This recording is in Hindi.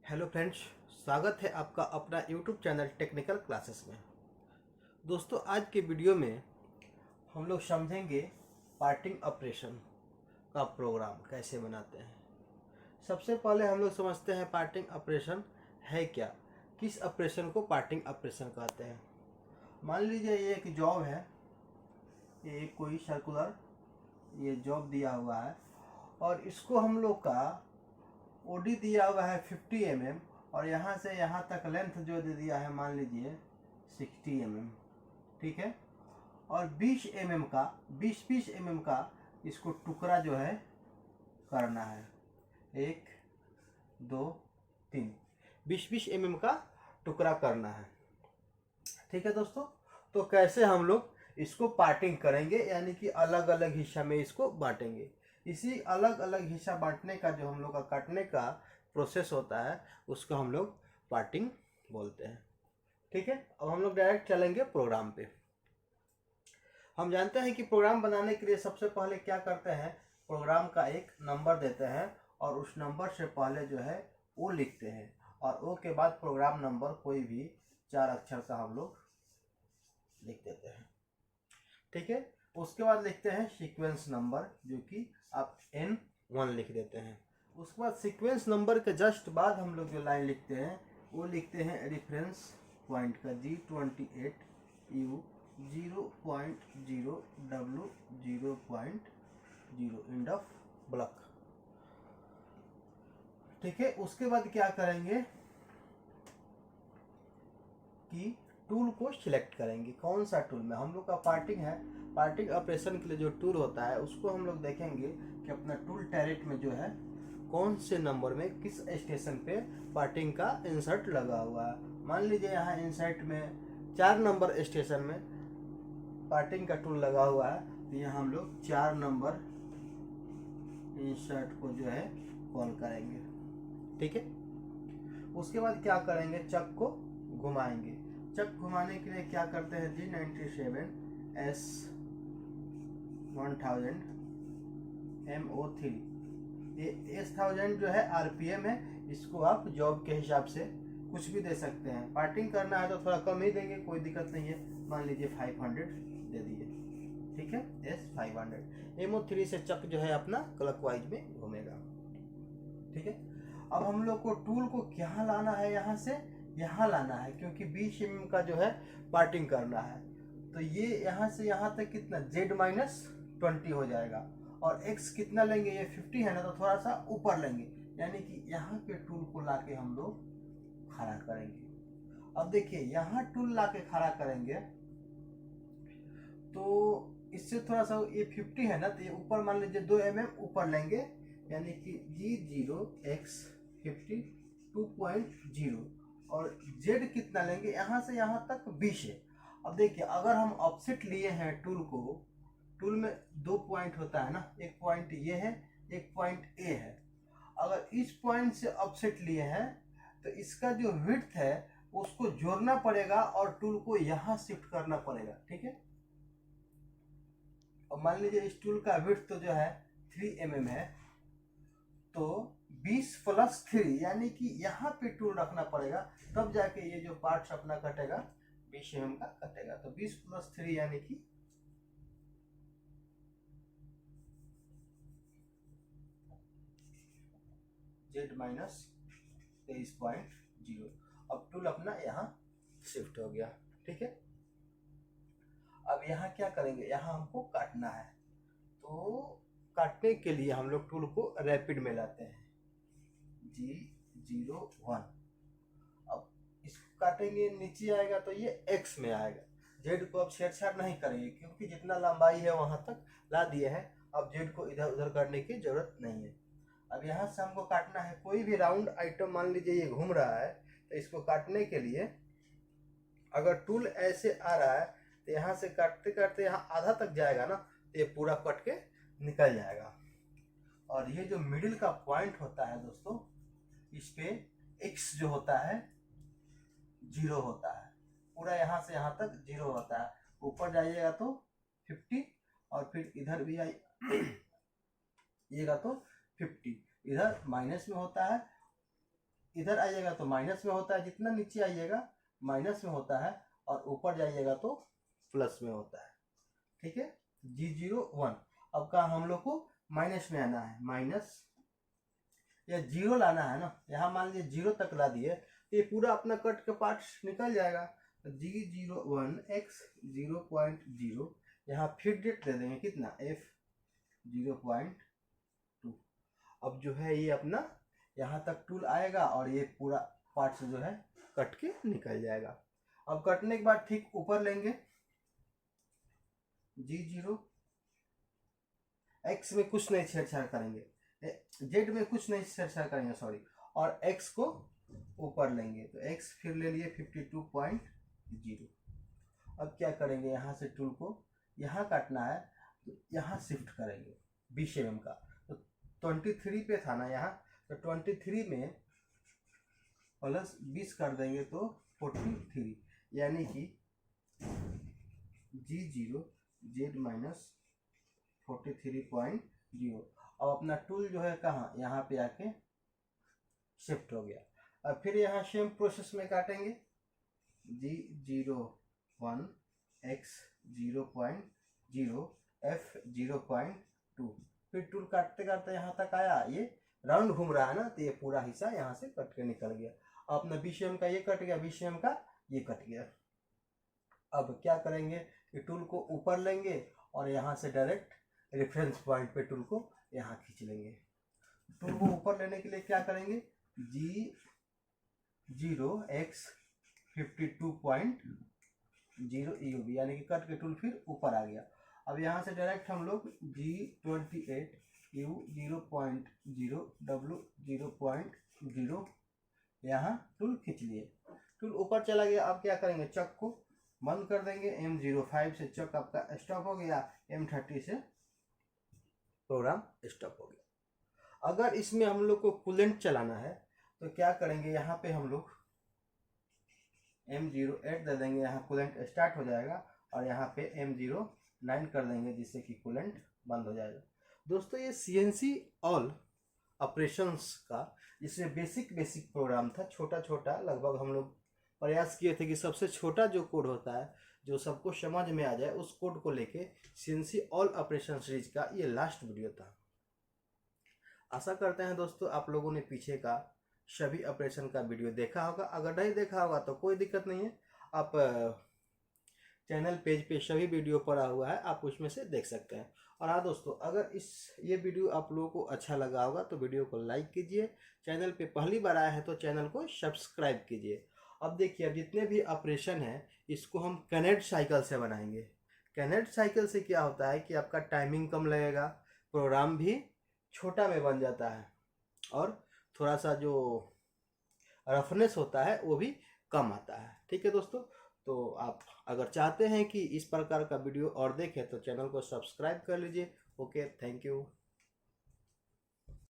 हेलो फ्रेंड्स, स्वागत है आपका अपना यूट्यूब चैनल टेक्निकल क्लासेस में। दोस्तों, आज के वीडियो में हम लोग समझेंगे पार्टिंग ऑपरेशन का प्रोग्राम कैसे बनाते हैं। सबसे पहले हम लोग समझते हैं पार्टिंग ऑपरेशन है क्या, किस ऑपरेशन को पार्टिंग ऑपरेशन कहते हैं। मान लीजिए ये एक जॉब है, ये कोई सर्कुलर ये जॉब दिया हुआ है और इसको हम लोग का ओडी दिया हुआ है 50 mm और यहाँ से यहाँ तक लेंथ जो दे दिया है मान लीजिए 60 mm, ठीक है। और 20 mm का 20 mm का इसको टुकड़ा जो है करना है, 1 2 3 20 mm का टुकड़ा करना है, ठीक है दोस्तों। तो कैसे हम लोग इसको पार्टिंग करेंगे, यानी कि अलग अलग हिस्सा में इसको बांटेंगे। इसी अलग अलग हिस्सा बांटने का जो हम लोग का काटने का प्रोसेस होता है उसको हम लोग पार्टिंग बोलते हैं, ठीक है। अब हम लोग डायरेक्ट चलेंगे प्रोग्राम पे। हम जानते हैं कि प्रोग्राम बनाने के लिए सबसे पहले क्या करते हैं, प्रोग्राम का एक नंबर देते हैं और उस नंबर से पहले जो है वो लिखते हैं और ओ के बाद प्रोग्राम नंबर कोई भी 4 अक्षर का हम लोग लिख देते हैं, ठीक है। उसके बाद लिखते हैं सीक्वेंस नंबर, जो कि आप N1 लिख देते हैं। उसके बाद सीक्वेंस नंबर के जस्ट बाद हम लोग जो लाइन लिखते हैं वो लिखते हैं रेफरेंस पॉइंट का G28 U 0.0 W 0.0 end of block, ठीक है। उसके बाद क्या करेंगे कि टूल को सिलेक्ट करेंगे, कौन सा टूल में हम लोग का पार्टिंग है। पार्टिंग ऑपरेशन के लिए जो टूल होता है उसको हम लोग देखेंगे कि अपना टूल टैरेट में जो है कौन से नंबर में किस स्टेशन पे पार्टिंग का इंसर्ट लगा हुआ है। मान लीजिए यहाँ इंसर्ट में 4 नंबर स्टेशन में पार्टिंग का टूल लगा हुआ है, तो यहाँ हम लोग 4 नंबर इंसर्ट को जो है कॉल करेंगे, ठीक है। उसके बाद क्या करेंगे, चक को घुमाएंगे। चक घुमाने के लिए क्या करते हैं, G97 S1000 MO3, ये S1000 जो है RPM है। इसको आप जॉब के हिसाब से कुछ भी दे सकते हैं। पार्टिंग करना है तो थोड़ा कम ही देंगे, कोई दिक्कत नहीं है। मान लीजिए 500 दे दिए, ठीक है। S500 MO3 से चक जो है अपना क्लॉकवाइज में घूमेगा, ठीक है। अब हम लोग को टूल को क्या लाना है, यहाँ से यहाँ लाना है, क्योंकि 20 mm का जो है पार्टिंग करना है। तो ये यहाँ से यहाँ तक कितना Z-20 हो जाएगा और X कितना लेंगे, ये 50 है ना, तो थोड़ा सा ऊपर लेंगे, यानी कि यहाँ के टूल को लाके हम लोग खड़ा करेंगे। अब देखिए यहाँ टूल लाके खड़ा करेंगे तो इससे थोड़ा सा ये 50 है ना, तो ये ऊपर मान लीजिए 2 mm ऊपर लेंगे, यानी कि G0X50 2.0 और Z कितना लेंगे, यहाँ से यहाँ तक 20 है। अब देखिए अगर हम ऑफसेट लिए हैं टूल को, टूल में 2 पॉइंट होता है ना, एक पॉइंट ये है, एक पॉइंट ए है। अगर इस पॉइंट से ऑफसेट लिए हैं तो इसका जो विड्थ है उसको जोड़ना पड़ेगा और टूल को यहाँ शिफ्ट करना पड़ेगा, ठीक है। और मान लीजिए इस टूल का विड्थ तो जो है 3 mm है, तो 20 + 3 यानी कि यहाँ पे टूल रखना पड़ेगा, तब जाके ये जो पार्ट्स अपना कटेगा 20 mm का कटेगा। तो 20 + 3 यानी कि Z-23.0। अब टूल अपना यहाँ शिफ्ट हो गया, ठीक है। अब यहाँ क्या करेंगे, यहाँ हमको काटना है, तो काटने के लिए हम लोग टूल को रैपिड में लाते हैं G01। अब इसको काटेंगे, नीचे आएगा तो ये X में आएगा। Z को अब छेड़छाड़ नहीं करेंगे क्योंकि जितना लंबाई है वहां तक ला दिए हैं, अब Z को इधर उधर करने की जरूरत नहीं है। अब यहाँ से हमको काटना है कोई भी राउंड आइटम, मान लीजिए ये घूम रहा है, तो इसको काटने के लिए अगर टूल ऐसे आ रहा है तो यहाँ से काटते काटते यहाँ आधा तक जाएगा ना, तो ये पूरा कट के निकल जाएगा। और ये जो मिडिल का पॉइंट होता है दोस्तों, इस पे X जो होता है 0 होता है, पूरा यहाँ से यहाँ तक 0 होता है। ऊपर जाइएगा तो 50 और फिर इधर भी आइएगा तो 50, इधर माइनस में होता है इधर आइएगा तो माइनस में होता है, जितना नीचे आइएगा माइनस में होता है, और ऊपर जाइएगा तो प्लस में होता है। ठीक है, G01। अब कहा हम लोग को माइनस में आना है, माइनस या जीरो लाना है ना। यहाँ मान लीजिए जीरो तक ला दिए तो ये पूरा अपना कट का पार्ट निकल जाएगा। G01 x 0.0, यहाँ फिर डेट दे देंगे कितना, F0.2। अब जो है ये अपना यहाँ तक टूल आएगा और ये पूरा पार्ट जो है कट के निकल जाएगा। अब कटने के बाद ठीक ऊपर लेंगे, G0 x में कुछ नहीं छेड़छाड़ करेंगे, जेड में कुछ नहीं छेड़छाड़ करेंगे सॉरी, और x को ऊपर लेंगे तो x फिर ले लिए 52.0। अब क्या करेंगे, यहाँ से टूल को यहाँ काटना है तो यहाँ शिफ्ट करेंगे 20 mm का, तो 23 पे था ना यहाँ, तो 23 में प्लस 20 कर देंगे तो 43, यानी कि G0 Z माइनस 43.0। अब अपना टूल जो है कहाँ, यहाँ पे आके शिफ्ट हो गया। अब फिर यहाँ सेम प्रोसेस में काटेंगे, G01 x 0.0 F0.2। फिर टूल काटते काटते यहाँ तक आया, ये राउंड घूम रहा है ना, तो ये पूरा हिस्सा यहाँ से कट के निकल गया। अपना 20 mm का ये कट गया, 20 mm का ये कट गया। अब क्या करेंगे कि टूल को ऊपर लेंगे और यहाँ से डायरेक्ट रेफरेंस पॉइंट पे टूल को यहाँ खींच लेंगे। टूल को ऊपर लेने के लिए क्या करेंगे, G0 x 52.0 EUB, यानी कि कट के टूल फिर ऊपर आ गया। अब यहाँ से डायरेक्ट हम लोग G28 U 0.0 W 0.0 यहाँ टूल खींच लिए, टूल ऊपर चला गया। अब क्या करेंगे, चक को बंद कर देंगे, M05 से चक आपका स्टॉप हो गया, M30 से प्रोग्राम स्टॉप हो गया। अगर इसमें हम लोग को कूलेंट चलाना है तो क्या करेंगे, यहाँ पे हम लोग M08 दे देंगे, यहाँ कूलेंट स्टार्ट हो जाएगा, और यहाँ पे M09 कर देंगे, जिससे कि कूलेंट बंद हो जाएगा। दोस्तों ये CNC ऑल ऑपरेशंस का इसमें बेसिक प्रोग्राम था, छोटा छोटा, लगभग हम लोग प्रयास किए थे कि सबसे छोटा जो कोड होता है जो सबको समझ में आ जाए, उस कोड को लेके CNC ऑल ऑपरेशन सीरीज का ये लास्ट वीडियो था। आशा करते हैं दोस्तों आप लोगों ने पीछे का सभी ऑपरेशन का वीडियो देखा होगा। अगर नहीं देखा होगा तो कोई दिक्कत नहीं है, आप चैनल पेज पे सभी वीडियो पड़ा हुआ है, आप उसमें से देख सकते हैं। और हाँ दोस्तों, अगर ये वीडियो आप लोगों को अच्छा लगा होगा तो वीडियो को लाइक कीजिए, चैनल पे पहली बार आया है तो चैनल को सब्सक्राइब कीजिए। अब देखिए, अब जितने भी ऑपरेशन हैं इसको हम कनेक्ट साइकिल से बनाएंगे। कनेक्ट साइकिल से क्या होता है कि आपका टाइमिंग कम लगेगा, प्रोग्राम भी छोटा में बन जाता है, और थोड़ा सा जो रफनेस होता है वो भी कम आता है। ठीक है दोस्तों, तो आप अगर चाहते हैं कि इस प्रकार का वीडियो और देखें तो चैनल को सब्सक्राइब कर लीजिए। Okay, thank you.